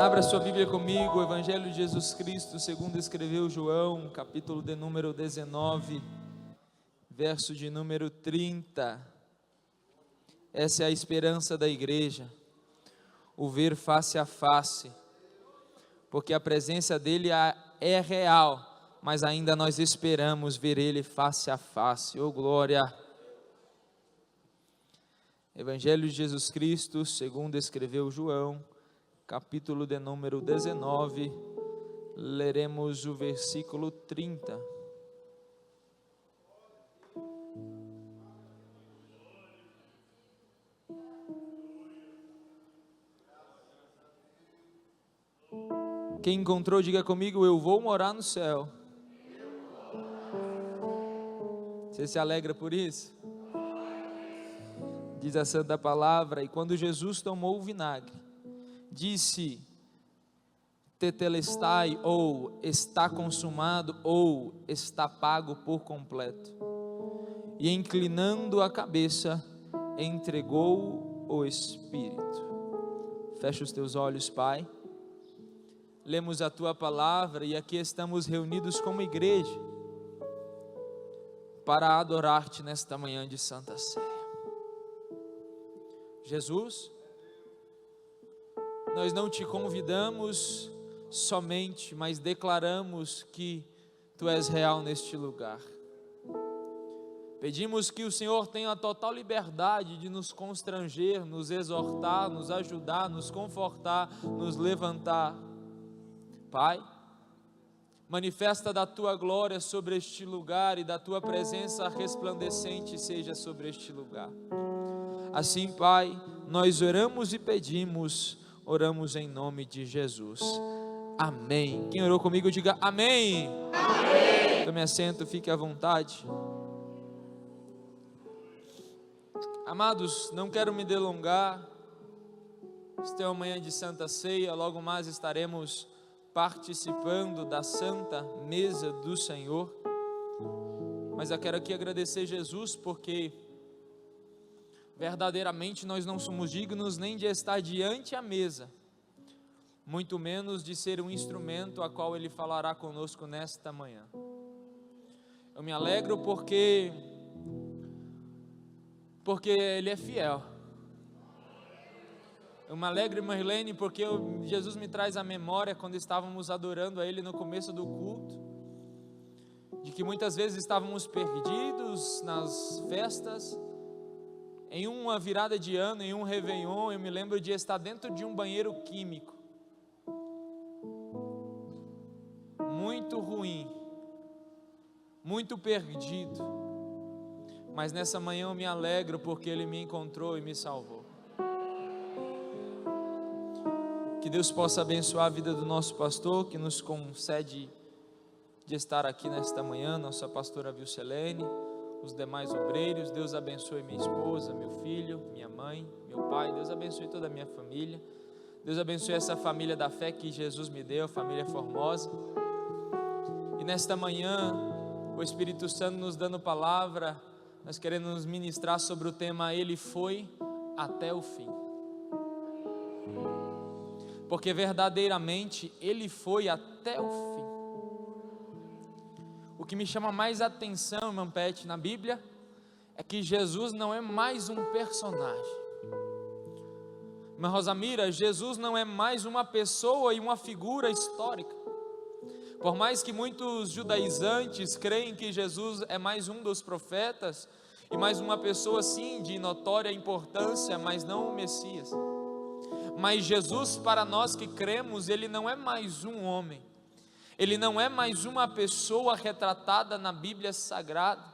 Abra sua Bíblia comigo, o Evangelho de Jesus Cristo, segundo escreveu João, capítulo de número 19, verso de número 30. Essa é a esperança da igreja, o ver face a face, porque a presença dele é real, mas ainda nós esperamos ver ele face a face. Oh glória! Evangelho de Jesus Cristo, segundo escreveu João, capítulo de número 19, leremos o versículo 30. Quem encontrou, diga comigo: eu vou morar no céu. Você se alegra por isso? Diz a santa palavra: e quando Jesus tomou o vinagre, disse: tetelestai, ou está consumado, ou está pago por completo. E inclinando a cabeça, entregou o Espírito. Fecha os teus olhos, Pai. Lemos a tua palavra e aqui estamos reunidos como igreja para adorar-te nesta manhã de Santa Ceia. Jesus, nós não te convidamos somente, mas declaramos que tu és real neste lugar. Pedimos que o Senhor tenha a total liberdade de nos constranger, nos exortar, nos ajudar, nos confortar, nos levantar. Pai, manifesta da tua glória sobre este lugar e da tua presença resplandecente seja sobre este lugar. Assim, Pai, nós oramos e pedimos, oramos em nome de Jesus. Amém. Quem orou comigo, diga amém. Amém. Tome assento, fique à vontade. Amados, não quero me delongar. Esta é uma manhã de Santa Ceia, logo mais estaremos participando da Santa Mesa do Senhor. Mas eu quero aqui agradecer Jesus, porque verdadeiramente nós não somos dignos nem de estar diante a mesa, muito menos de ser um instrumento a qual Ele falará conosco nesta manhã. Eu me alegro porque Ele é fiel. Eu me alegro, irmã Helene, porque Jesus me traz à memória quando estávamos adorando a Ele no começo do culto, de que muitas vezes estávamos perdidos nas festas. Em uma virada de ano, em um réveillon, eu me lembro de estar dentro de um banheiro químico, muito ruim, muito perdido, mas nessa manhã eu me alegro porque Ele me encontrou e me salvou. Que Deus possa abençoar a vida do nosso pastor, que nos concede de estar aqui nesta manhã, nossa pastora Vilcelene, os demais obreiros. Deus abençoe minha esposa, meu filho, minha mãe, meu pai. Deus abençoe toda a minha família. Deus abençoe essa família da fé que Jesus me deu, a família Formosa. E nesta manhã, o Espírito Santo nos dando palavra, nós queremos nos ministrar sobre o tema Ele foi até o fim. Porque verdadeiramente Ele foi até o fim. O que me chama mais atenção, irmã Pet, na Bíblia, é que Jesus não é mais um personagem. Irmã Rosamira, Jesus não é mais uma pessoa e uma figura histórica. Por mais que muitos judaizantes creem que Jesus é mais um dos profetas, e mais uma pessoa sim de notória importância, mas não o Messias. Mas Jesus, para nós que cremos, Ele não é mais um homem. Ele não é mais uma pessoa retratada na Bíblia Sagrada.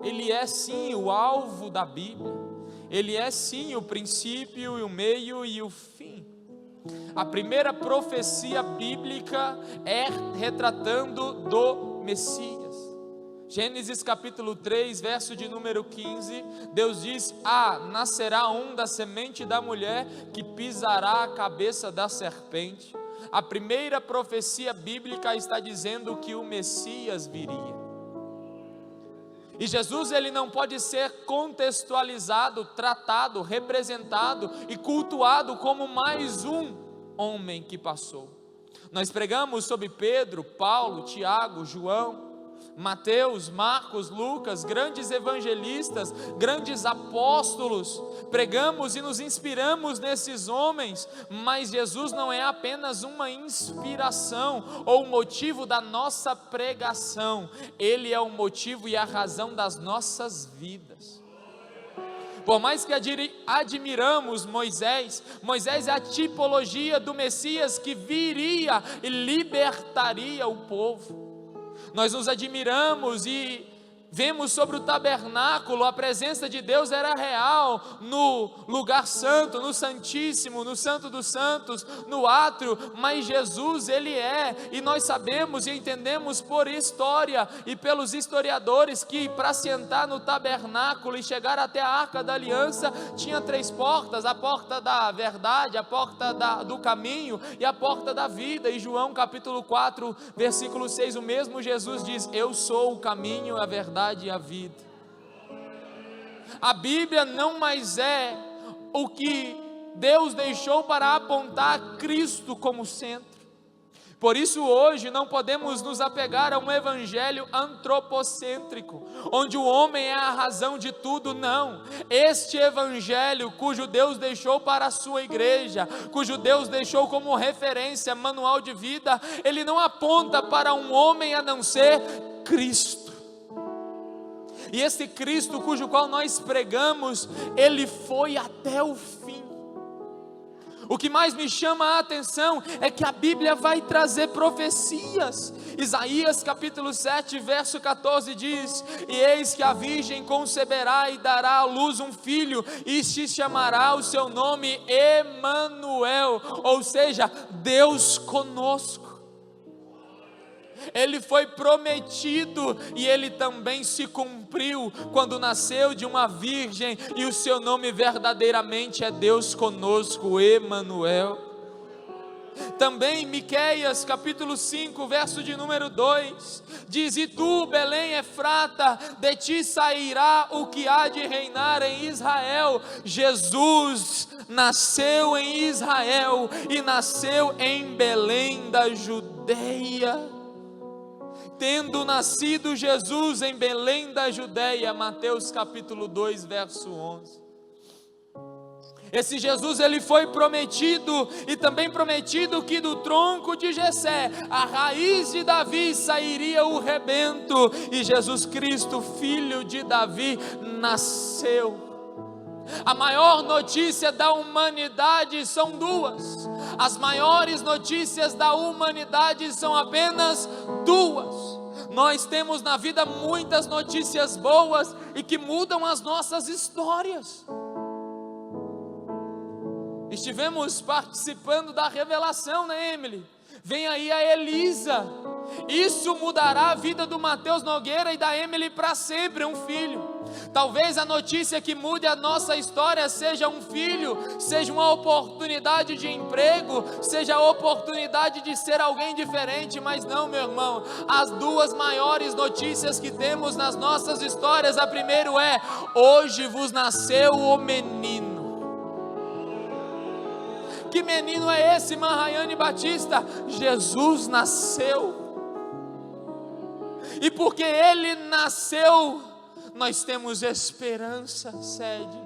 Ele é sim o alvo da Bíblia. Ele é sim o princípio e o meio e o fim. A primeira profecia bíblica é retratando do Messias. Gênesis capítulo 3, verso de número 15, Deus diz: nascerá um da semente da mulher que pisará a cabeça da serpente. A primeira profecia bíblica está dizendo que o Messias viria. E Jesus, ele não pode ser contextualizado, tratado, representado e cultuado como mais um homem que passou. Nós pregamos sobre Pedro, Paulo, Tiago, João, Mateus, Marcos, Lucas, grandes evangelistas, grandes apóstolos. Pregamos e nos inspiramos nesses homens, mas Jesus não é apenas uma inspiração ou motivo da nossa pregação, Ele é o motivo e a razão das nossas vidas. Por mais que admiramos Moisés é a tipologia do Messias que viria e libertaria o povo. Nós nos admiramos e vemos sobre o tabernáculo, a presença de Deus era real, no lugar santo, no santíssimo, no santo dos santos, no átrio, mas Jesus Ele é, e nós sabemos e entendemos por história e pelos historiadores que para se entrar no tabernáculo e chegar até a Arca da Aliança, tinha 3 portas, a porta da verdade, a porta do caminho e a porta da vida. E João capítulo 4, versículo 6, o mesmo Jesus diz: eu sou o caminho, a verdade e a vida. A Bíblia não mais é o que Deus deixou para apontar Cristo como centro. Por isso hoje não podemos nos apegar a um evangelho antropocêntrico, onde o homem é a razão de tudo. Não, este evangelho cujo Deus deixou para a sua igreja, cujo Deus deixou como referência, manual de vida, ele não aponta para um homem a não ser Cristo. E esse Cristo cujo qual nós pregamos, Ele foi até o fim. O que mais me chama a atenção é que a Bíblia vai trazer profecias. Isaías capítulo 7 verso 14 diz: e eis que a virgem conceberá e dará à luz um filho, e se chamará o seu nome Emanuel, ou seja, Deus conosco. Ele foi prometido e ele também se cumpriu quando nasceu de uma virgem, e o seu nome verdadeiramente é Deus conosco, Emanuel. Também Miqueias capítulo 5 verso de número 2 diz: e tu, Belém Efrata, de ti sairá o que há de reinar em Israel. Jesus nasceu em Israel e nasceu em Belém da Judeia. Tendo nascido Jesus em Belém da Judeia, Mateus capítulo 2 verso 11. Esse Jesus ele foi prometido, e também prometido que do tronco de Jessé, a raiz de Davi, sairia o rebento, e Jesus Cristo, filho de Davi, nasceu. A maior notícia da humanidade são duas. As maiores notícias da humanidade são apenas duas. Nós temos na vida muitas notícias boas e que mudam as nossas histórias. Estivemos participando da revelação, né, Emily? Vem aí a Elisa. Isso mudará a vida do Mateus Nogueira e da Emily para sempre, um filho. Talvez a notícia que mude a nossa história seja um filho, seja uma oportunidade de emprego, seja a oportunidade de ser alguém diferente, mas não, meu irmão. As duas maiores notícias que temos nas nossas histórias, a primeira é: hoje vos nasceu o menino. Que menino é esse, irmã Rayane Batista? Jesus nasceu. E porque Ele nasceu, nós temos esperança, sede.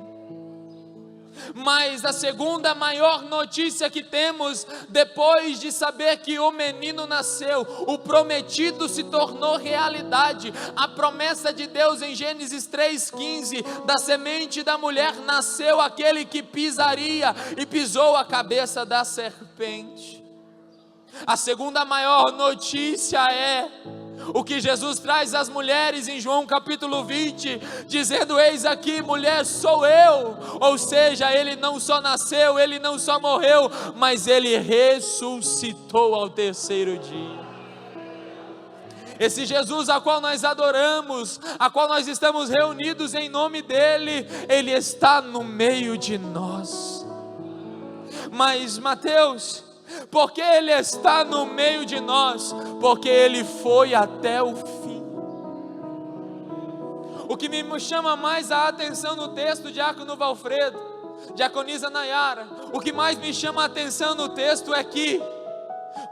Mas a segunda maior notícia que temos, depois de saber que o menino nasceu, o prometido se tornou realidade. A promessa de Deus em Gênesis 3,15, da semente da mulher nasceu aquele que pisaria e pisou a cabeça da serpente. A segunda maior notícia é o que Jesus traz às mulheres em João capítulo 20, dizendo: eis aqui, mulher, sou eu. Ou seja, Ele não só nasceu, Ele não só morreu, mas Ele ressuscitou ao terceiro dia. Esse Jesus a qual nós adoramos, a qual nós estamos reunidos em nome dEle, Ele está no meio de nós. Mas Mateus, porque Ele está no meio de nós? Porque Ele foi até o fim. O que me chama mais a atenção no texto, Diácono Valfredo, Diaconisa Nayara, o que mais me chama a atenção no texto é que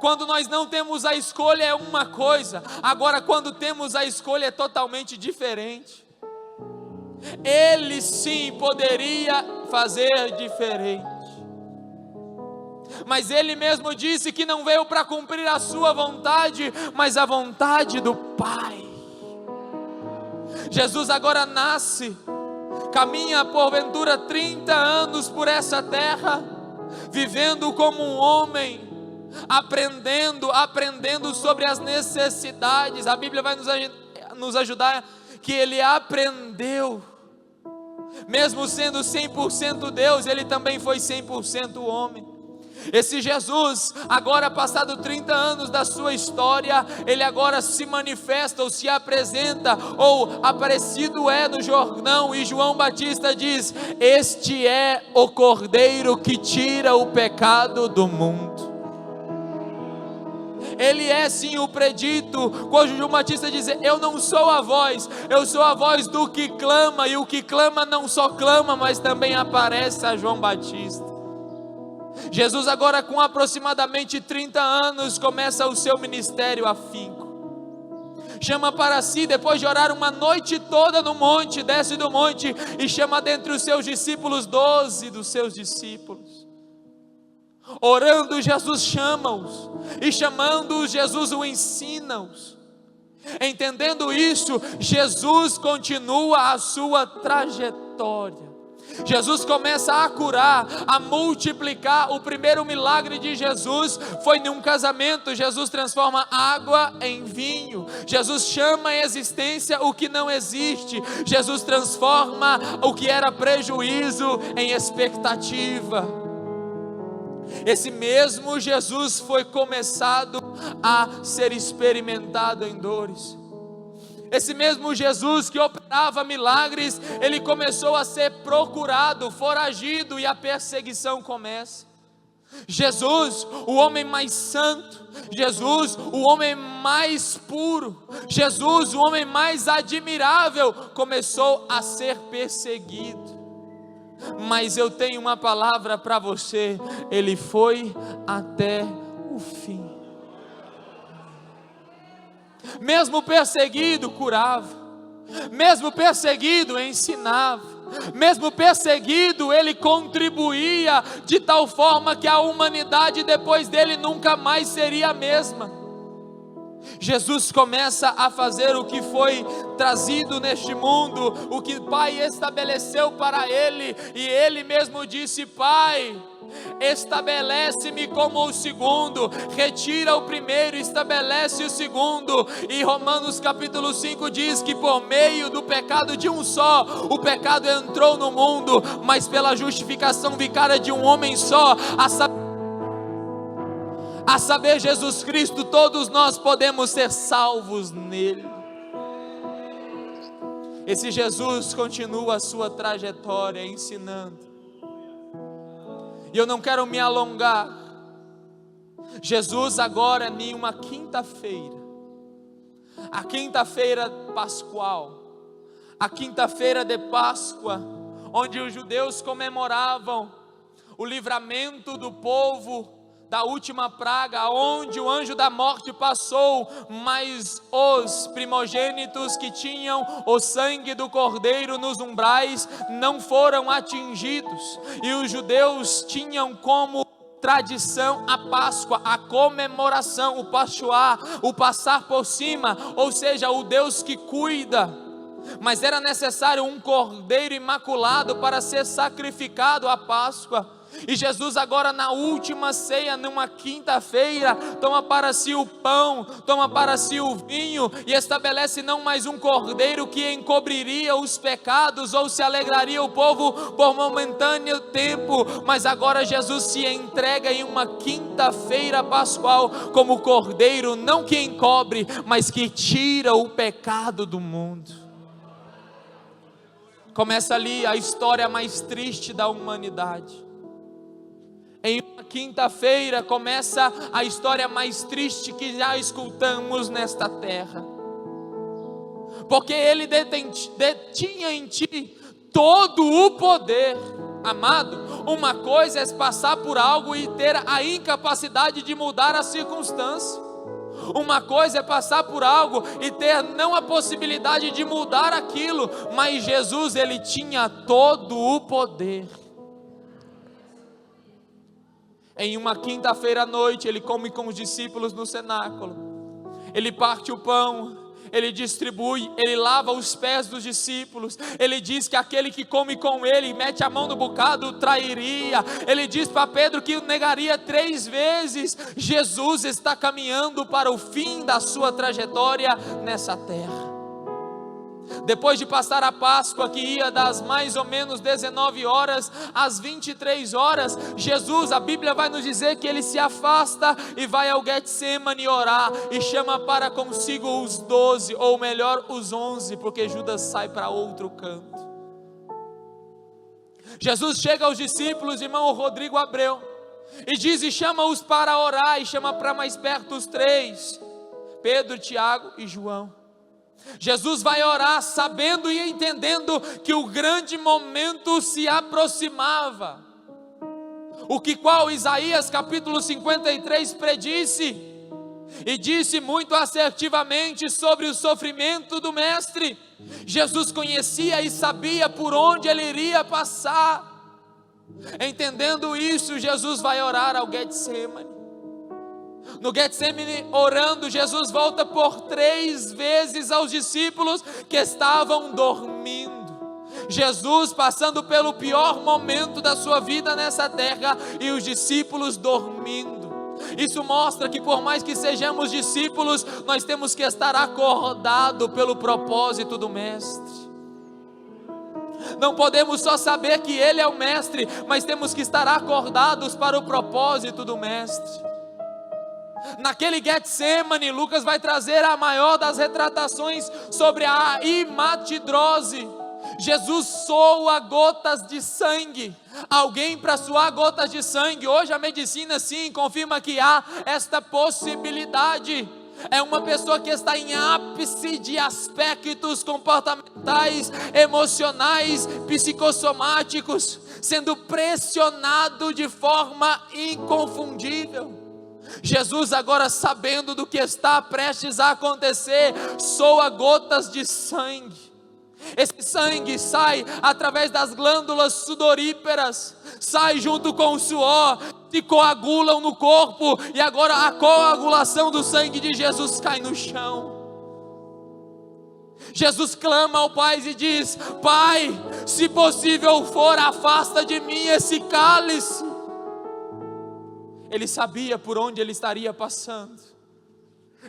quando nós não temos a escolha é uma coisa, agora quando temos a escolha é totalmente diferente. Ele sim poderia fazer diferente, mas ele mesmo disse que não veio para cumprir a sua vontade, mas a vontade do Pai. Jesus agora nasce, caminha porventura 30 anos por essa terra, vivendo como um homem, aprendendo sobre as necessidades. A Bíblia vai nos ajudar que ele aprendeu, mesmo sendo 100% Deus, ele também foi 100% homem. Esse Jesus, agora passado 30 anos da sua história, ele agora se manifesta ou se apresenta, ou aparecido é no Jordão, e João Batista diz: este é o Cordeiro que tira o pecado do mundo. Ele é sim o predito, quando João Batista diz: eu não sou a voz, eu sou a voz do que clama, e o que clama não só clama, mas também aparece a João Batista. Jesus agora com aproximadamente 30 anos começa o seu ministério afinco, chama para si, depois de orar uma noite toda no monte, desce do monte e chama dentre os seus discípulos 12 dos seus discípulos. Orando, Jesus chama-os, e chamando-os, Jesus o ensina-os. Entendendo isso, Jesus continua a sua trajetória. Jesus começa a curar, a multiplicar. O primeiro milagre de Jesus foi num casamento. Jesus transforma água em vinho. Jesus chama em existência o que não existe. Jesus transforma o que era prejuízo em expectativa. Esse mesmo Jesus foi começado a ser experimentado em dores. Esse mesmo Jesus que operava milagres, ele começou a ser procurado, foragido, e a perseguição começa. Jesus, o homem mais santo, Jesus, o homem mais puro, Jesus, o homem mais admirável, começou a ser perseguido. Mas eu tenho uma palavra para você: ele foi até o fim. Mesmo perseguido, curava. Mesmo perseguido, ensinava. Mesmo perseguido, ele contribuía de tal forma que a humanidade depois dele nunca mais seria a mesma. Jesus começa a fazer o que foi trazido neste mundo, o que o Pai estabeleceu para ele, e ele mesmo disse: Pai, estabelece-me como o segundo, retira o primeiro, estabelece o segundo. E Romanos capítulo 5 diz que por meio do pecado de um só, o pecado entrou no mundo, mas pela justificação vicária de um homem só, a saber Jesus Cristo, todos nós podemos ser salvos nele. Esse Jesus continua a sua trajetória ensinando. E eu não quero me alongar. Jesus agora em uma quinta-feira, a quinta-feira pascual, a quinta-feira de Páscoa, onde os judeus comemoravam o livramento do povo da última praga, onde o anjo da morte passou, mas os primogênitos que tinham o sangue do cordeiro nos umbrais não foram atingidos, e os judeus tinham como tradição a Páscoa, a comemoração, o Pascuá, o passar por cima, ou seja, o Deus que cuida. Mas era necessário um cordeiro imaculado para ser sacrificado à Páscoa. E Jesus agora na última ceia, numa quinta-feira, toma para si o pão, toma para si o vinho, e estabelece não mais um cordeiro que encobriria os pecados, ou se alegraria o povo por momentâneo tempo, mas agora Jesus se entrega em uma quinta-feira pascual, como cordeiro, não que encobre, mas que tira o pecado do mundo. Começa ali a história mais triste da humanidade. Em uma quinta-feira começa a história mais triste que já escutamos nesta terra, porque ele detinha em ti todo o poder, Amado, uma coisa é passar por algo e ter a incapacidade de mudar a circunstância. Uma coisa é passar por algo e ter não a possibilidade de mudar aquilo, mas Jesus, ele tinha todo o poder. Em uma quinta-feira à noite, ele come com os discípulos no cenáculo, ele parte o pão, ele distribui, ele lava os pés dos discípulos, ele diz que aquele que come com ele, mete a mão no bocado, trairia, ele diz para Pedro que o negaria 3 vezes. Jesus está caminhando para o fim da sua trajetória nessa terra. Depois de passar a Páscoa, que ia das mais ou menos 19 horas às 23 horas, Jesus, a Bíblia vai nos dizer que ele se afasta e vai ao Getsemane orar, e chama para consigo os 12, ou melhor, os 11, porque Judas sai para outro canto. Jesus chega aos discípulos, irmão Rodrigo Abreu, e diz, e chama-os para orar, e chama para mais perto os 3, Pedro, Tiago e João. Jesus vai orar sabendo e entendendo que o grande momento se aproximava, o qual Isaías capítulo 53 predisse, e disse muito assertivamente sobre o sofrimento do mestre. Jesus conhecia e sabia por onde ele iria passar. Entendendo isso, Jesus vai orar ao Getsemane. No Getsemane, orando, Jesus volta por 3 vezes aos discípulos que estavam dormindo. Jesus passando pelo pior momento da sua vida nessa terra, e os discípulos dormindo. Isso mostra que por mais que sejamos discípulos, nós temos que estar acordados pelo propósito do Mestre. Não podemos só saber que Ele é o Mestre, mas temos que estar acordados para o propósito do Mestre. Naquele Getsemane, Lucas vai trazer a maior das retratações sobre a hematidrose. Jesus soa gotas de sangue. Alguém para suar gotas de sangue. Hoje a medicina sim confirma que há esta possibilidade. É uma pessoa que está em ápice de aspectos comportamentais, emocionais, psicossomáticos, sendo pressionado de forma inconfundível. Jesus, agora sabendo do que está prestes a acontecer, soa gotas de sangue. Esse sangue sai através das glândulas sudoríparas, sai junto com o suor, se coagulam no corpo, e agora a coagulação do sangue de Jesus cai no chão. Jesus clama ao Pai e diz: Pai, se possível for, afasta de mim esse cálice. Ele sabia por onde ele estaria passando,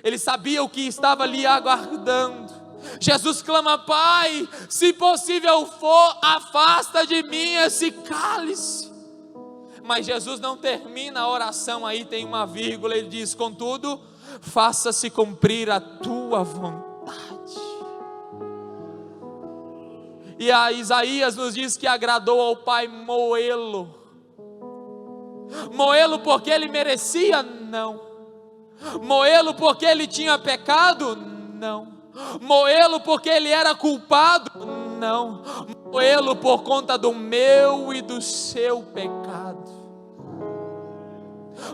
ele sabia o que estava ali aguardando. Jesus clama: Pai, se possível for, afasta de mim esse cálice. Mas Jesus não termina a oração aí, tem uma vírgula, ele diz: contudo, faça-se cumprir a tua vontade. E a Isaías nos diz que agradou ao Pai moê-lo. Moê-lo porque ele merecia? Não. Moê-lo porque ele tinha pecado? Não. Moê-lo porque ele era culpado? Não. Moê-lo por conta do meu e do seu pecado.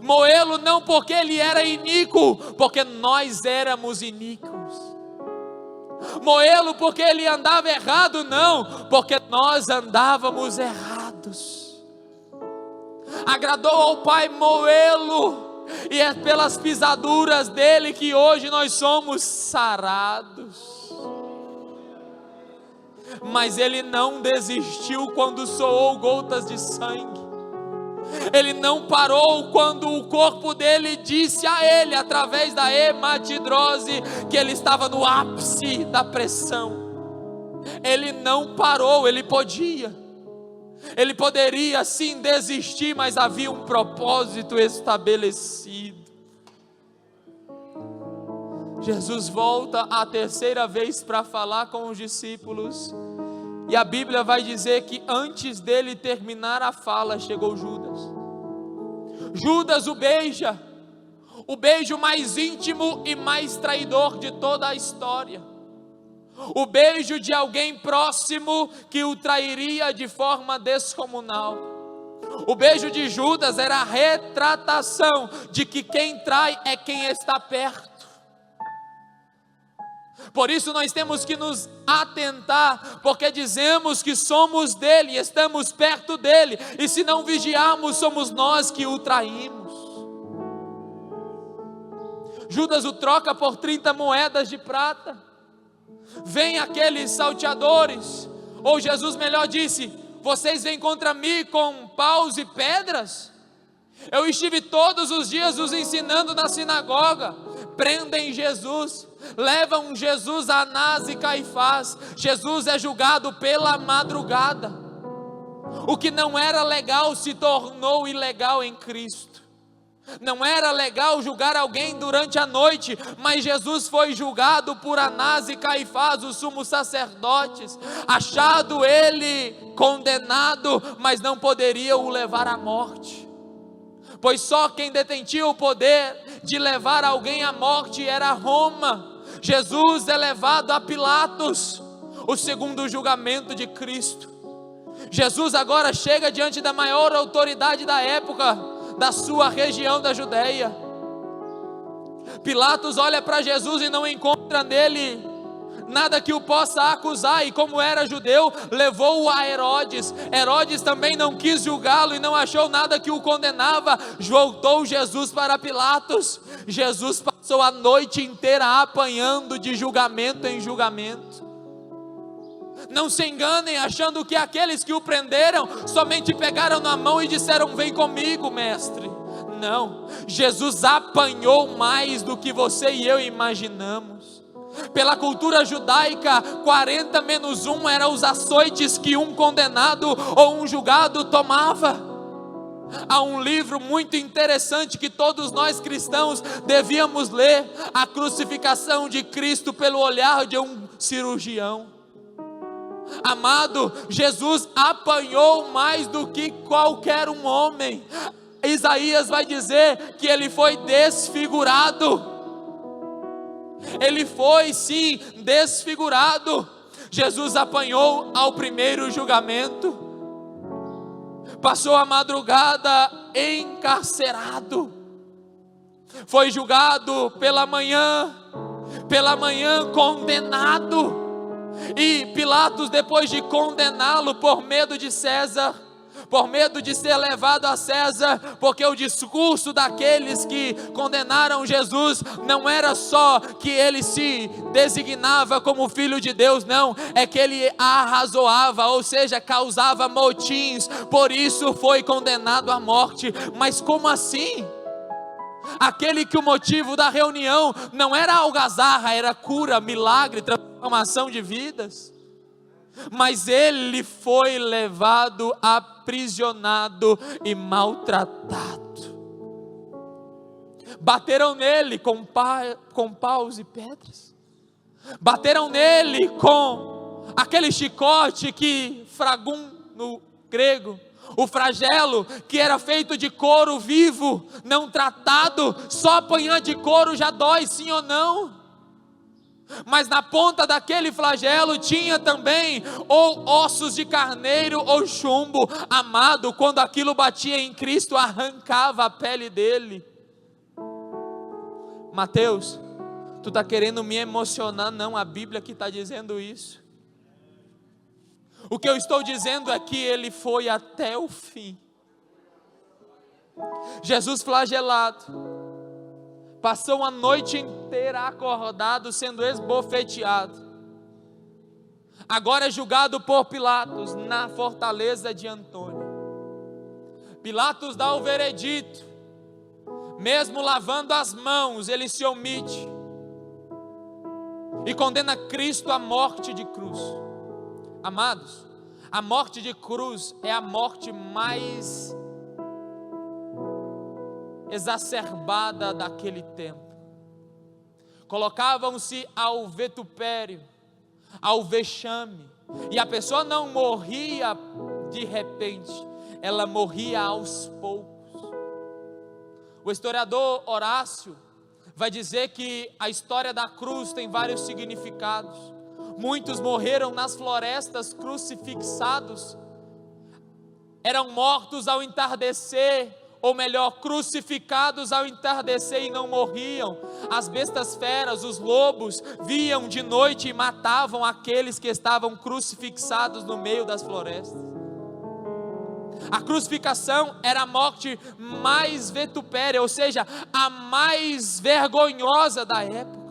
Moê-lo não porque ele era iníquo, porque nós éramos iníquos. Moê-lo porque ele andava errado? Não, porque nós andávamos errados. Agradou ao Pai moê-lo, e é pelas pisaduras dele que hoje nós somos sarados. Mas ele não desistiu quando soou gotas de sangue. Ele não parou quando o corpo dele disse a ele, através da hematidrose, que ele estava no ápice da pressão. Ele não parou, ele poderia sim desistir, mas havia um propósito estabelecido. Jesus volta a 3ª vez para falar com os discípulos, e a Bíblia vai dizer que antes dele terminar a fala, chegou Judas. Judas o beija, o beijo mais íntimo e mais traidor de toda a história. o beijo de alguém próximo que o trairia de forma descomunal. O beijo de Judas era a retratação de que quem trai é quem está perto. Por isso nós temos que nos atentar, porque dizemos que somos dele, estamos perto dele, e se não vigiarmos, somos nós que o traímos. Judas o troca por 30 moedas de prata. Vem aqueles salteadores, ou Jesus melhor disse: vocês vêm contra mim com paus e pedras? Eu estive todos os dias os ensinando na sinagoga. Prendem Jesus, levam Jesus a Anás e Caifás. Jesus é julgado pela madrugada. O que não era legal se tornou ilegal em Cristo. Não era legal julgar alguém durante a noite, mas Jesus foi julgado por Anás e Caifás, os sumos sacerdotes, achado ele condenado, mas não poderia o levar à morte, pois só quem detentia o poder de levar alguém à morte era Roma. Jesus é levado a Pilatos, o segundo julgamento de Cristo. Jesus agora chega diante da maior autoridade da época, da sua região da Judéia. Pilatos olha para Jesus e não encontra nele nada que o possa acusar, e como era judeu, levou-o a Herodes. Herodes também não quis julgá-lo e não achou nada que o condenava. Voltou Jesus para Pilatos. Jesus passou a noite inteira apanhando de julgamento em julgamento. Não se enganem achando que aqueles que o prenderam somente pegaram na mão e disseram: vem comigo, mestre. Não, Jesus apanhou mais do que você e eu imaginamos. Pela cultura judaica, 40 menos 1 eram os açoites que um condenado ou um julgado tomava. Há um livro muito interessante que todos nós cristãos devíamos ler: A Crucificação de Cristo pelo olhar de um cirurgião. Amado, Jesus apanhou mais do que qualquer um homem. Isaías vai dizer que ele foi desfigurado. Ele foi sim desfigurado. Jesus apanhou ao primeiro julgamento. Passou a madrugada encarcerado. Foi julgado pela manhã condenado. E Pilatos, depois de condená-lo por medo de César, por medo de ser levado a César, porque o discurso daqueles que condenaram Jesus não era só que ele se designava como filho de Deus, não, é que ele arrazoava, ou seja, causava motins, por isso foi condenado à morte. Mas como assim? Aquele que o motivo da reunião não era algazarra, era cura, milagre, transformação de vidas. Mas ele foi levado, aprisionado e maltratado. Bateram nele com paus e pedras. Bateram nele com aquele chicote que fragum no grego, o flagelo, que era feito de couro vivo, não tratado. Só apanhar de couro já dói, sim ou não? Mas na ponta daquele flagelo tinha também ou ossos de carneiro ou chumbo. Amado, quando aquilo batia em Cristo, arrancava a pele dele. Mateus, tu está querendo me emocionar? Não, a Bíblia que está dizendo isso. O que eu estou dizendo é que ele foi até o fim. Jesus flagelado, passou a noite inteira acordado, sendo esbofeteado. Agora é julgado por Pilatos na fortaleza de Antônio. Pilatos dá o veredito. Mesmo lavando as mãos, ele se omite e condena Cristo à morte de cruz. Amados, a morte de cruz é a morte mais exacerbada daquele tempo. Colocavam-se ao vitupério, ao vexame, e a pessoa não morria de repente, ela morria aos poucos. O historiador Horácio vai dizer que a história da cruz tem vários significados. Muitos morreram nas florestas crucifixados, eram mortos ao entardecer, ou melhor, crucificados ao entardecer e não morriam. As bestas feras, os lobos, viam de noite e matavam aqueles que estavam crucifixados no meio das florestas. A crucificação era a morte mais vitupérea, ou seja, a mais vergonhosa da época.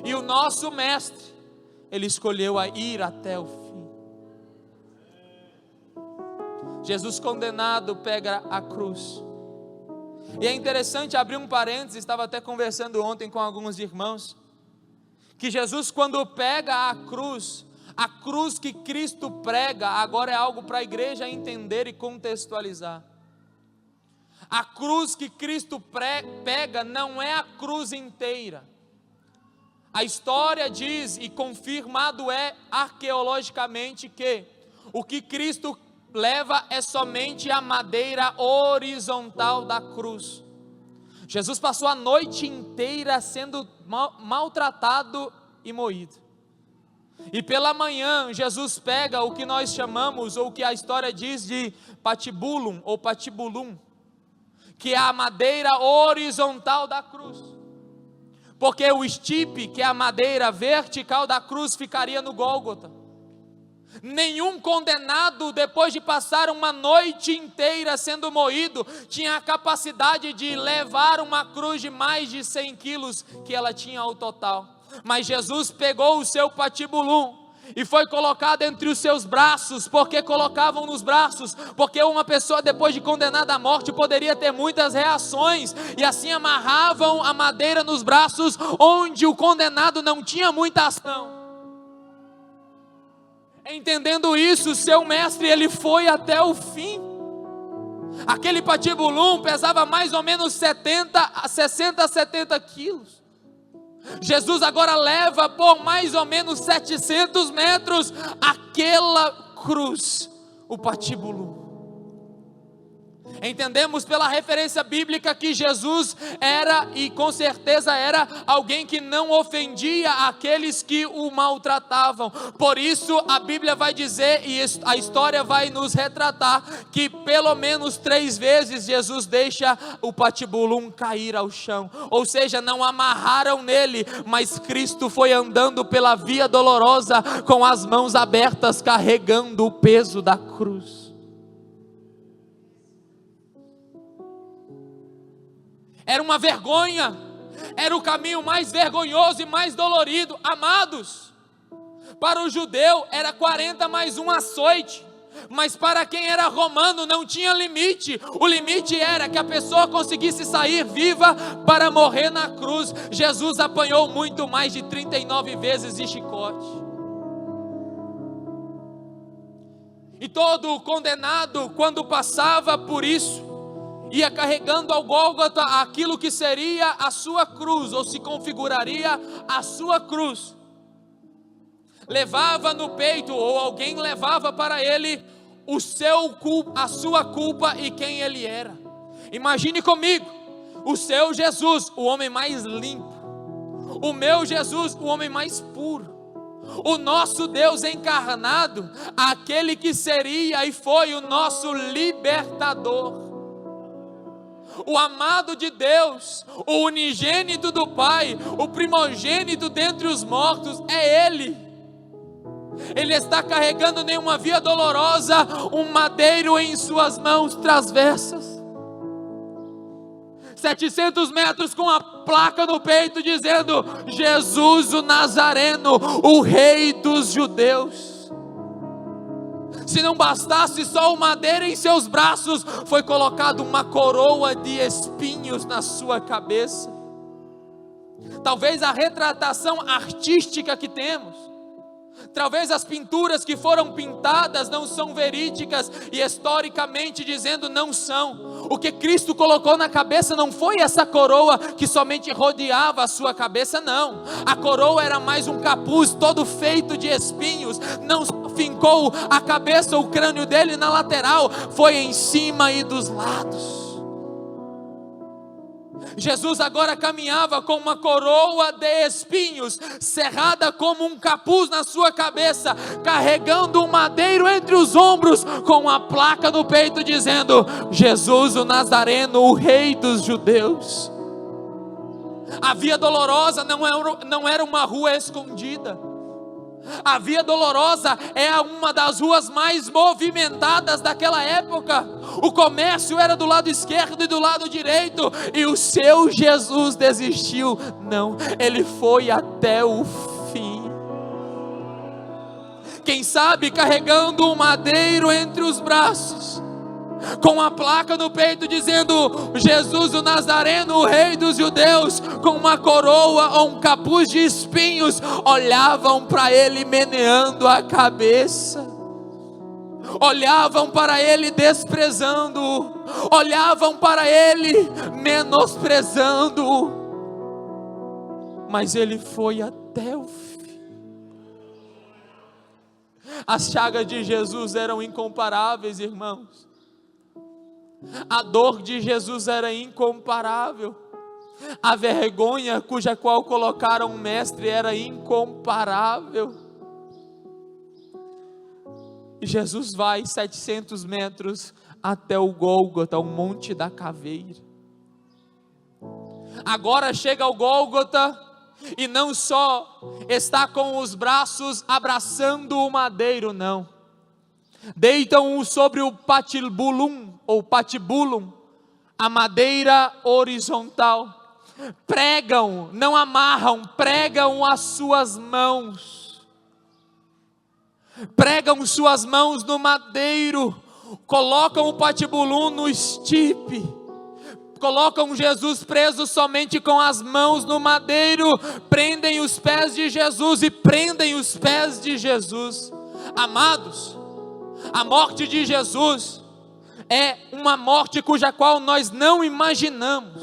E o nosso mestre, ele escolheu a ir até o fim. Jesus condenado pega a cruz. E é interessante abrir um parênteses, estava até conversando ontem com alguns irmãos, que Jesus, quando pega a cruz que Cristo prega, agora é algo para a igreja entender e contextualizar. A cruz que Cristo pega não é a cruz inteira. A história diz, e confirmado é arqueologicamente, que o que Cristo leva é somente a madeira horizontal da cruz. Jesus passou a noite inteira sendo maltratado e moído. E pela manhã, Jesus pega o que nós chamamos, ou que a história diz de patibulum, ou patibulum, que é a madeira horizontal da cruz. Porque o estipe, que é a madeira vertical da cruz, ficaria no Gólgota. Nenhum condenado, depois de passar uma noite inteira sendo moído, tinha a capacidade de levar uma cruz de mais de 100 quilos, que ela tinha ao total. Mas Jesus pegou o seu patibulum e foi colocado entre os seus braços. Porque colocavam nos braços? Porque uma pessoa, depois de condenada à morte, poderia ter muitas reações, e assim amarravam a madeira nos braços, onde o condenado não tinha muita ação. Entendendo isso, seu mestre, ele foi até o fim. Aquele patibulum pesava mais ou menos 60 a 70 quilos. Jesus agora leva por mais ou menos 700 metros aquela cruz, o patibulum. Entendemos pela referência bíblica que Jesus era, e com certeza era, alguém que não ofendia aqueles que o maltratavam. Por isso a Bíblia vai dizer, e a história vai nos retratar, que pelo menos 3 vezes Jesus deixa o patibulum cair ao chão. Ou seja, não amarraram nele, mas Cristo foi andando pela via dolorosa com as mãos abertas, carregando o peso da cruz. Era uma vergonha, era o caminho mais vergonhoso e mais dolorido. Amados, para o judeu era 40 mais um açoite, mas para quem era romano não tinha limite. O limite era que a pessoa conseguisse sair viva para morrer na cruz. Jesus apanhou muito mais de 39 vezes de chicote. E todo condenado, quando passava por isso, ia carregando ao Gólgota aquilo que seria a sua cruz, ou se configuraria a sua cruz. Levava no peito, ou alguém levava para ele a sua culpa e quem ele era. Imagine comigo, o seu Jesus, o homem mais limpo, o meu Jesus, o homem mais puro, o nosso Deus encarnado, aquele que seria e foi o nosso libertador, o amado de Deus, o unigênito do Pai, o primogênito dentre os mortos, é Ele. Ele está carregando em uma via dolorosa um madeiro em suas mãos transversas, 700 metros, com a placa no peito dizendo: Jesus o Nazareno, o Rei dos Judeus. Se não bastasse só o madeira em seus braços, foi colocado uma coroa de espinhos na sua cabeça. Talvez a retratação artística que temos, talvez as pinturas que foram pintadas não são verídicas, e historicamente dizendo não são. O que Cristo colocou na cabeça não foi essa coroa que somente rodeava a sua cabeça, não. A coroa era mais um capuz todo feito de espinhos. Não fincou a cabeça, o crânio dele na lateral, foi em cima e dos lados. Jesus agora caminhava com uma coroa de espinhos, cerrada como um capuz na sua cabeça, carregando um madeiro entre os ombros, com uma placa no peito dizendo: Jesus o Nazareno, o Rei dos Judeus. A Via Dolorosa não era uma rua escondida. A Via Dolorosa é uma das ruas mais movimentadas daquela época. O comércio era do lado esquerdo e do lado direito. E o seu Jesus desistiu? Não, ele foi até o fim. Quem sabe carregando um madeiro entre os braços, com a placa no peito dizendo: Jesus o Nazareno, o Rei dos Judeus, com uma coroa ou um capuz de espinhos, olhavam para ele meneando a cabeça, olhavam para ele desprezando, olhavam para ele menosprezando, mas ele foi até o fim. As chagas de Jesus eram incomparáveis, irmãos. A dor de Jesus era incomparável. A vergonha cuja qual colocaram o mestre era incomparável. E Jesus vai 700 metros até o Gólgota, o Monte da Caveira. Agora chega ao Gólgota e não só está com os braços abraçando o madeiro, não. Deitam-o sobre o patibulum, ou patibulum, a madeira horizontal. Pregam, não amarram, pregam as suas mãos. Pregam suas mãos no madeiro, colocam o patibulum no estipe, colocam Jesus preso somente com as mãos no madeiro, prendem os pés de Jesus e prendem os pés de Jesus. Amados, a morte de Jesus é uma morte cuja qual nós não imaginamos.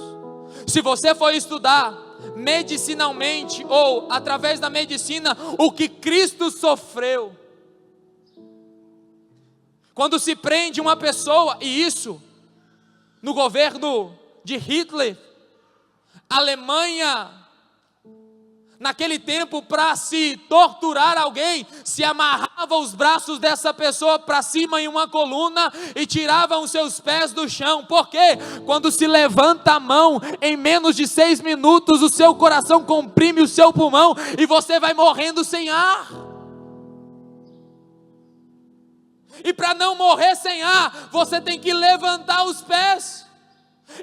Se você for estudar medicinalmente ou através da medicina o que Cristo sofreu, quando se prende uma pessoa, e isso no governo de Hitler, Alemanha, naquele tempo, para se torturar alguém, se amarrava os braços dessa pessoa para cima em uma coluna e tiravam os seus pés do chão. Por quê? Quando se levanta a mão, em menos de 6 minutos o seu coração comprime o seu pulmão e você vai morrendo sem ar. E para não morrer sem ar, você tem que levantar os pés.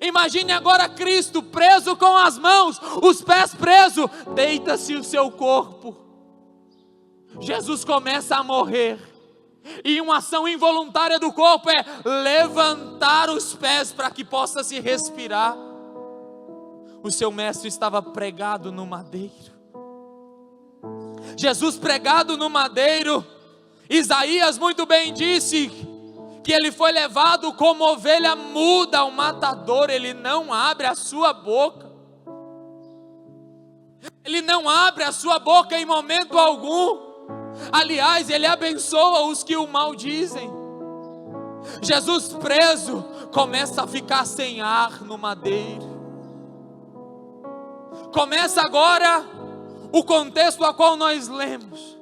Imagine agora Cristo preso com as mãos, os pés presos, deita-se o seu corpo. Jesus começa a morrer, e uma ação involuntária do corpo é levantar os pés para que possa se respirar. O seu mestre estava pregado no madeiro. Jesus pregado no madeiro, Isaías muito bem disse que ele foi levado como ovelha muda ao matador. Ele não abre a sua boca. Ele não abre a sua boca em momento algum. Aliás, ele abençoa os que o maldizem. Jesus preso começa a ficar sem ar no madeiro. Começa agora o contexto a qual nós lemos.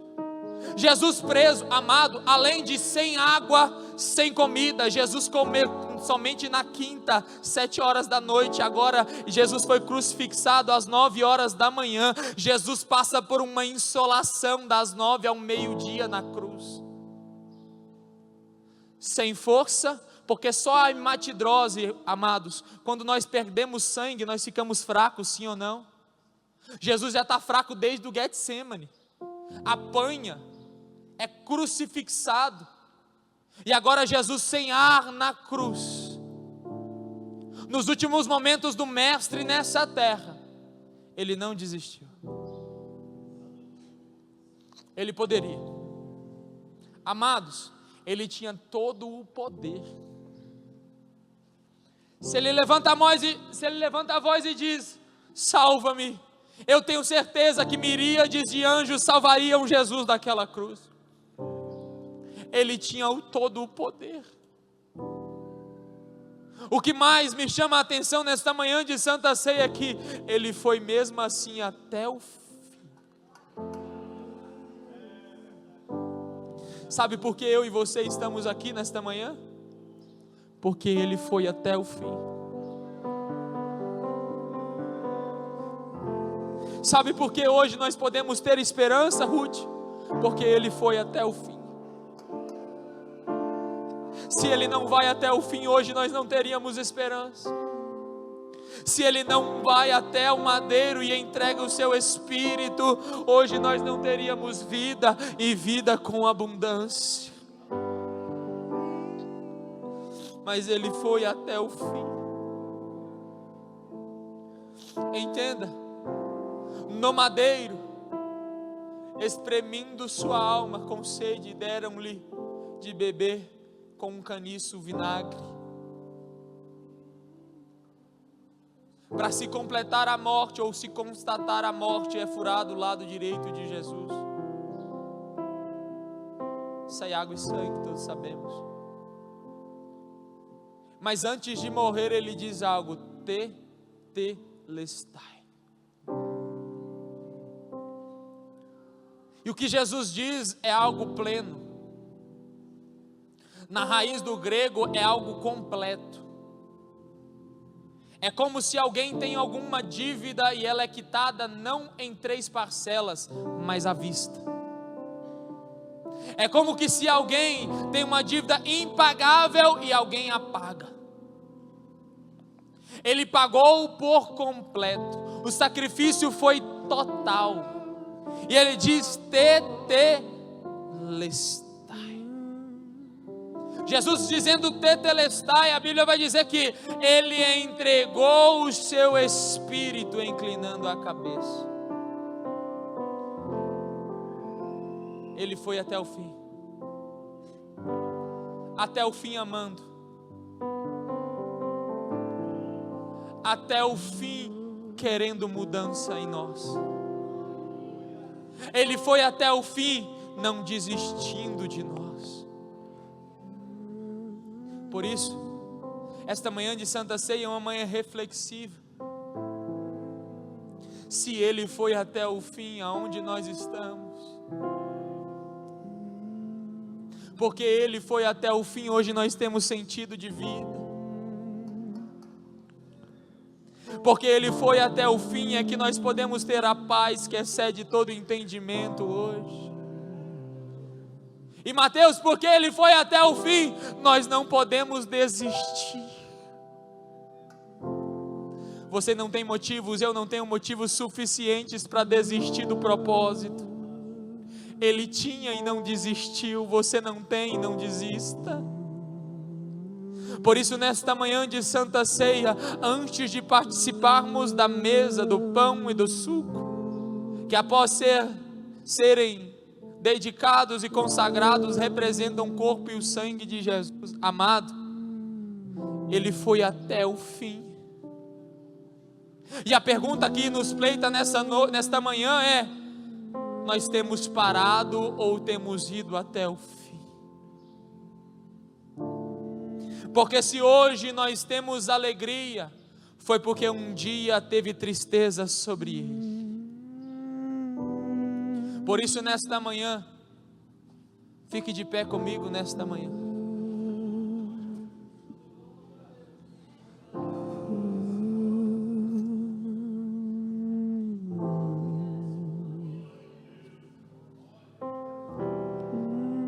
Jesus preso, amado, além de sem água, sem comida. Jesus comeu somente na quinta, 7 horas da noite. Agora Jesus foi crucifixado às 9 horas da manhã. Jesus passa por uma insolação das 9 ao meio-dia na cruz. Sem força, porque só a hematidrose, amados, quando nós perdemos sangue, nós ficamos fracos, sim ou não? Jesus já está fraco desde o Getsemane. Apanha, é crucifixado. E agora Jesus sem ar na cruz. Nos últimos momentos do mestre nessa terra, ele não desistiu. Ele poderia. Amados, ele tinha todo o poder. Se ele levanta a voz e diz: salva-me, eu tenho certeza que miríades de anjos salvariam Jesus daquela cruz. Ele tinha todo o poder. O que mais me chama a atenção nesta manhã de Santa Ceia é que Ele foi mesmo assim até o fim. Sabe por que eu e você estamos aqui nesta manhã? Porque Ele foi até o fim. Sabe por que hoje nós podemos ter esperança, Ruth? Porque Ele foi até o fim. Se Ele não vai até o fim, hoje nós não teríamos esperança. Se Ele não vai até o madeiro e entrega o seu Espírito, hoje nós não teríamos vida e vida com abundância. Mas Ele foi até o fim. Entenda, no madeiro, espremindo sua alma com sede, deram-lhe de beber com um caniço vinagre. Para se completar a morte ou se constatar a morte, é furado o lado direito de Jesus. Sai água e sangue, todos sabemos. Mas antes de morrer, Ele diz algo: tetelestai. E o que Jesus diz é algo pleno. Na raiz do grego é algo completo. É como se alguém tem alguma dívida e ela é quitada não em 3 parcelas, mas à vista. É como que se alguém tem uma dívida impagável e alguém a paga. Ele pagou por completo. O sacrifício foi total. E Ele diz tetelestai. Jesus dizendo tetelestai, a Bíblia vai dizer que Ele entregou o seu Espírito, inclinando a cabeça. Ele foi até o fim. Até o fim amando. Até o fim querendo mudança em nós. Ele foi até o fim não desistindo de nós. Por isso, esta manhã de Santa Ceia é uma manhã reflexiva. Se Ele foi até o fim, aonde nós estamos? Porque Ele foi até o fim, hoje nós temos sentido de vida. Porque Ele foi até o fim, é que nós podemos ter a paz que excede todo entendimento hoje. E Mateus, porque Ele foi até o fim, nós não podemos desistir. Você não tem motivos, eu não tenho motivos suficientes para desistir do propósito. Ele tinha e não desistiu, você não tem e não desista. Por isso, nesta manhã de Santa Ceia, antes de participarmos da mesa, do pão e do suco, que após serem dedicados e consagrados, representam o corpo e o sangue de Jesus amado, Ele foi até o fim. E a pergunta que nos pleita nesta manhã é: nós temos parado ou temos ido até o fim? Porque se hoje nós temos alegria, foi porque um dia teve tristeza sobre ele. Por isso, nesta manhã, fique de pé comigo nesta manhã.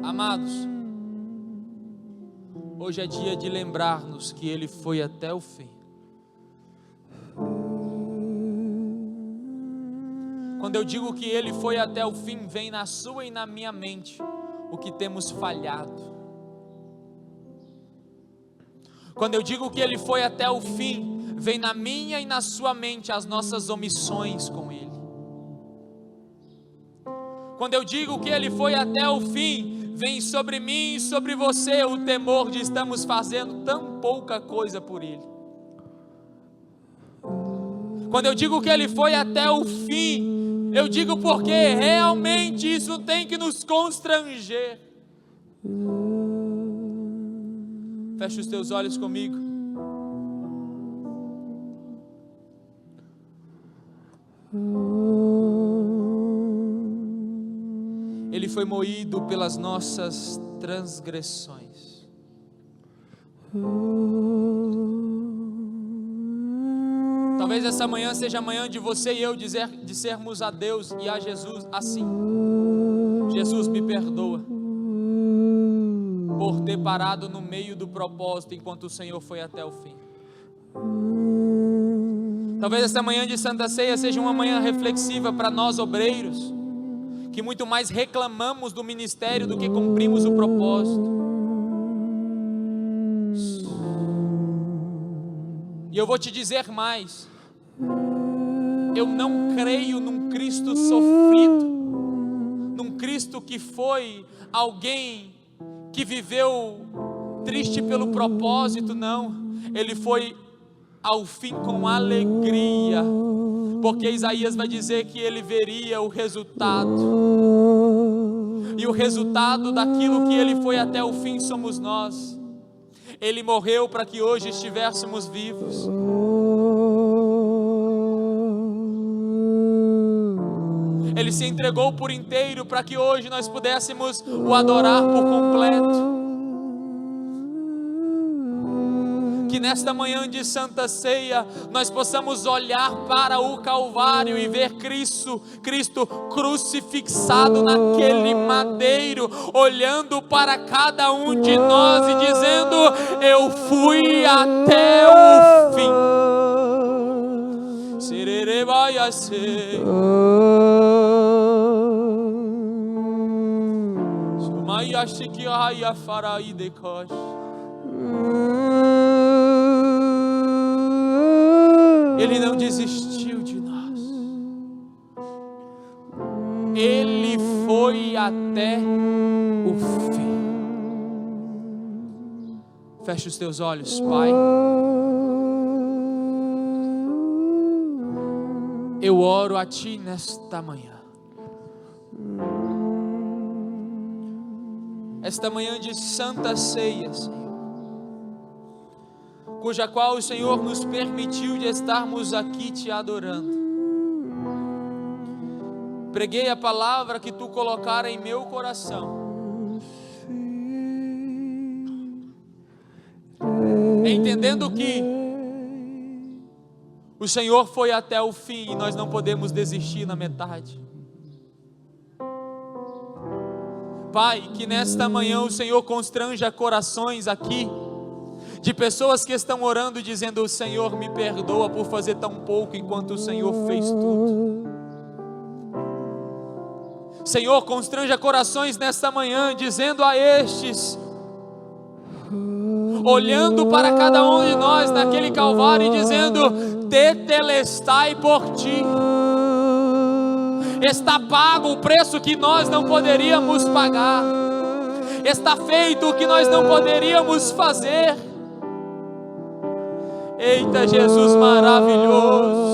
Amados, hoje é dia de lembrar-nos que Ele foi até o fim. Quando eu digo que Ele foi até o fim, vem na sua e na minha mente o que temos falhado. Quando eu digo que Ele foi até o fim, vem na minha e na sua mente as nossas omissões com Ele. Quando eu digo que Ele foi até o fim, vem sobre mim e sobre você o temor de estarmos fazendo tão pouca coisa por Ele. Quando eu digo que Ele foi até o fim, eu digo porque realmente isso tem que nos constranger. Feche os teus olhos comigo. foi moído pelas nossas transgressões. Talvez essa manhã seja a manhã de você e eu dissermos a Deus e a Jesus assim: Jesus, me perdoa por ter parado no meio do propósito enquanto o Senhor foi até o fim. Talvez essa manhã de Santa Ceia seja uma manhã reflexiva para nós obreiros, que muito mais reclamamos do ministério do que cumprimos o propósito. E eu vou te dizer mais: eu não creio num Cristo sofrido, num Cristo que foi alguém que viveu triste pelo propósito. Não, ele foi ao fim com alegria, porque Isaías vai dizer que ele veria o resultado, e o resultado daquilo que ele foi até o fim somos nós. Ele morreu para que hoje estivéssemos vivos. Ele se entregou por inteiro para que hoje nós pudéssemos o adorar por completo. Que nesta manhã de Santa Ceia nós possamos olhar para o Calvário e ver Cristo crucifixado naquele madeiro, olhando para cada um de nós e dizendo: eu fui até o fim. Serere vai a ser. Ele não desistiu de nós. Ele foi até o fim. Feche os teus olhos, Pai. Eu oro a Ti nesta manhã. Esta manhã de Santa Ceia, Senhor, cuja qual o Senhor nos permitiu de estarmos aqui Te adorando. Preguei a palavra que Tu colocara em meu coração, entendendo que o Senhor foi até o fim e nós não podemos desistir na metade. Pai, que nesta manhã o Senhor constranja corações aqui, de pessoas que estão orando e dizendo: o Senhor me perdoa por fazer tão pouco enquanto o Senhor fez tudo. Senhor, constranja corações nesta manhã, dizendo a estes, olhando para cada um de nós naquele Calvário e dizendo: tetelestai por Ti. Está pago o preço que nós não poderíamos pagar. Está feito o que nós não poderíamos fazer. Eita, Jesus maravilhoso.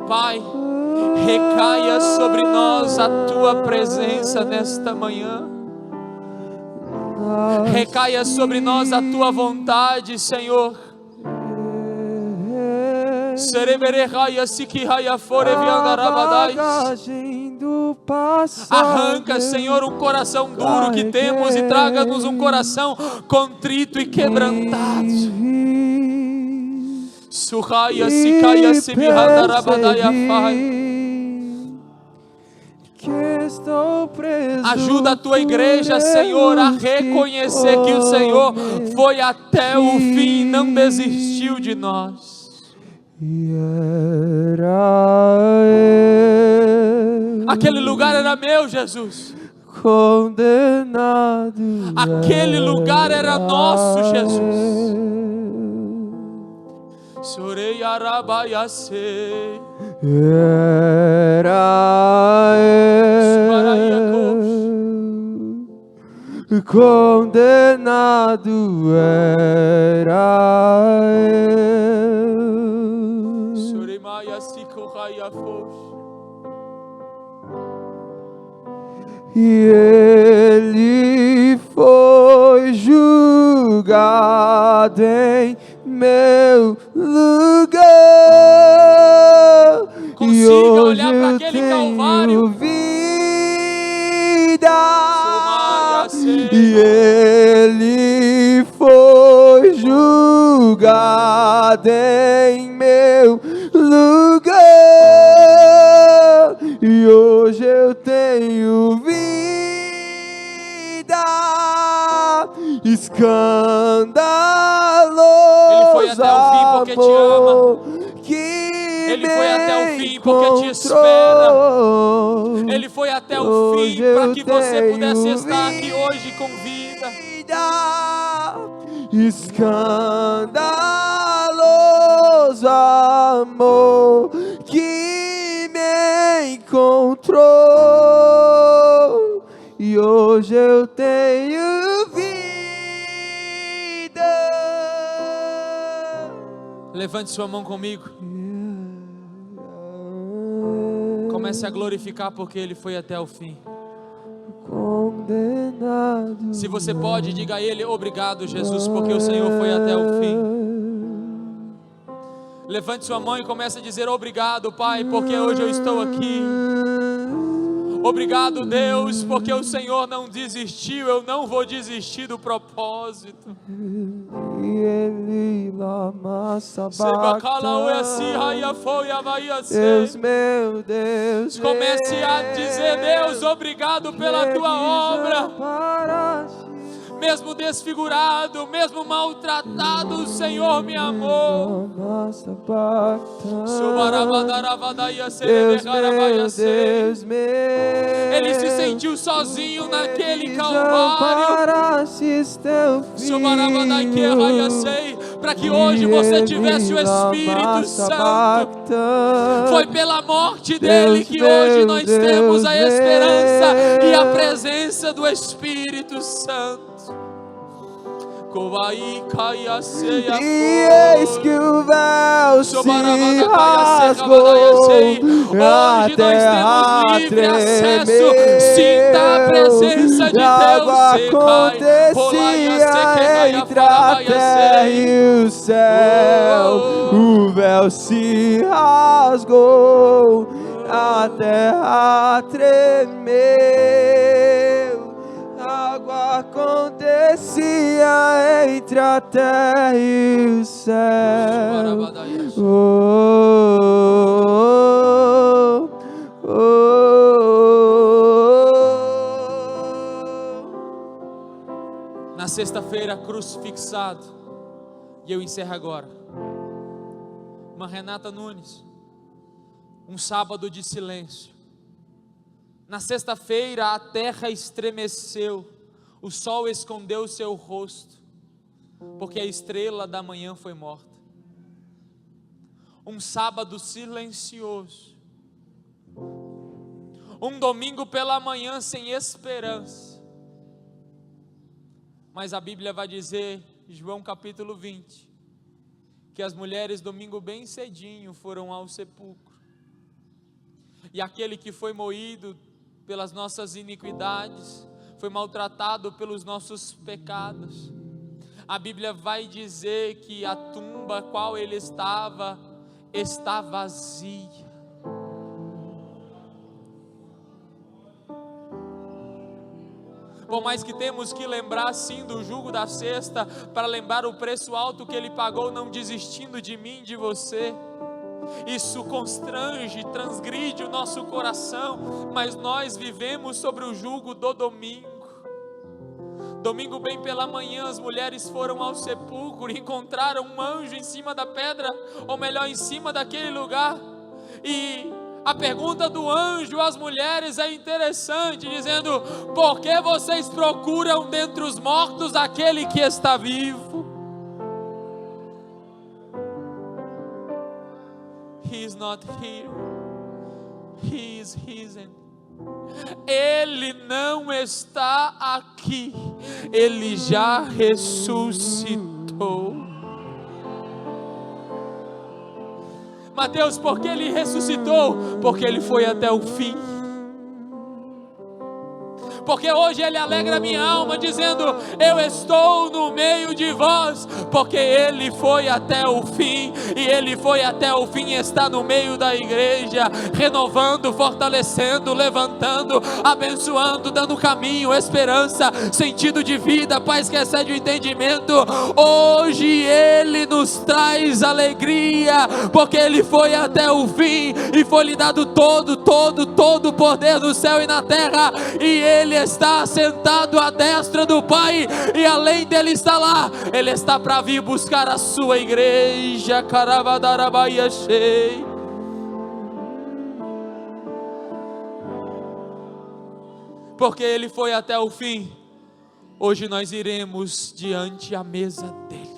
Pai, recaia sobre nós a Tua presença nesta manhã. Recaia sobre nós a Tua vontade, Senhor. Arranca, Senhor, um coração duro que temos e traga-nos um coração contrito e quebrantado. Ajuda a Tua igreja, Senhor, a reconhecer que o Senhor foi até o fim e não desistiu de nós. Aquele lugar era meu, Jesus. Condenado. Aquele lugar era nosso, Jesus. Sorei arabaiase. Condenado era Sorei maia sikohaya fosh. E Ele foi julgado em meu lugar. Calvário. vida, e Ele foi julgado em meu lugar, e hoje eu tenho vida, escandaloso. Ele foi até o fim porque te ama. Ele foi até o fim porque te espera. Ele foi até o fim para que você pudesse estar aqui hoje com vida. Escandaloso amor que me encontrou, e hoje eu tenho vida. Levante sua mão comigo. Comece a glorificar porque Ele foi até o fim. Condenado. Se você pode, diga a Ele: obrigado, Jesus, porque o Senhor foi até o fim. Levante sua mão e comece a dizer: obrigado, Pai, porque hoje eu estou aqui. Obrigado, Deus, porque o Senhor não desistiu. Eu não vou desistir do propósito. Deus, meu Deus, comece a dizer: Deus, obrigado pela tua obra. Mesmo desfigurado, mesmo maltratado, o Senhor me amou. Deus, Ele se sentiu sozinho naquele Calvário. Para que hoje você tivesse o Espírito Santo. Foi pela morte dele que hoje nós temos a esperança e a presença do Espírito Santo. E eis que o véu se rasgou, hoje nós temos livre acesso. Sinta a presença de Deus. Acontecia entre a terra e o céu, o véu se rasgou, a terra tremeu. Água acontecia entre a terra e o céu. Na sexta-feira, crucifixado, e eu encerro agora. Uma Renata Nunes, um sábado de silêncio. Na sexta-feira a terra estremeceu, o sol escondeu seu rosto, porque a estrela da manhã foi morta. Um sábado silencioso, um domingo pela manhã sem esperança. Mas a Bíblia vai dizer, João capítulo 20, que as mulheres domingo bem cedinho foram ao sepulcro, e aquele que foi moído pelas nossas iniquidades, foi maltratado pelos nossos pecados. A Bíblia vai dizer que a tumba qual ele estava, está vazia. Por mais que temos que lembrar sim do jugo da cesta, para lembrar o preço alto que ele pagou, não desistindo de mim, de você. Isso constrange, transgride o nosso coração, mas nós vivemos sobre o jugo do domingo. Domingo bem pela manhã as mulheres foram ao sepulcro e encontraram um anjo em cima da pedra, ou melhor, em cima daquele lugar. E a pergunta do anjo às mulheres é interessante, dizendo: por que vocês procuram dentre os mortos aquele que está vivo? He is not here, He is risen. Ele não está aqui, Ele já ressuscitou. Mateus, por que Ele ressuscitou? Porque Ele foi até o fim. porque hoje Ele alegra a minha alma, dizendo: eu estou no meio de vós, porque Ele foi até o fim, e Ele foi até o fim e está no meio da igreja, renovando, fortalecendo, levantando, abençoando, dando caminho, esperança, sentido de vida, paz que excede o entendimento. Hoje Ele nos traz alegria, porque Ele foi até o fim, e foi-lhe dado todo o poder no céu e na terra, e Ele está sentado à destra do Pai, e além dele estar lá, Ele está para vir buscar a sua igreja. Porque Ele foi até o fim, hoje nós iremos diante a mesa dele.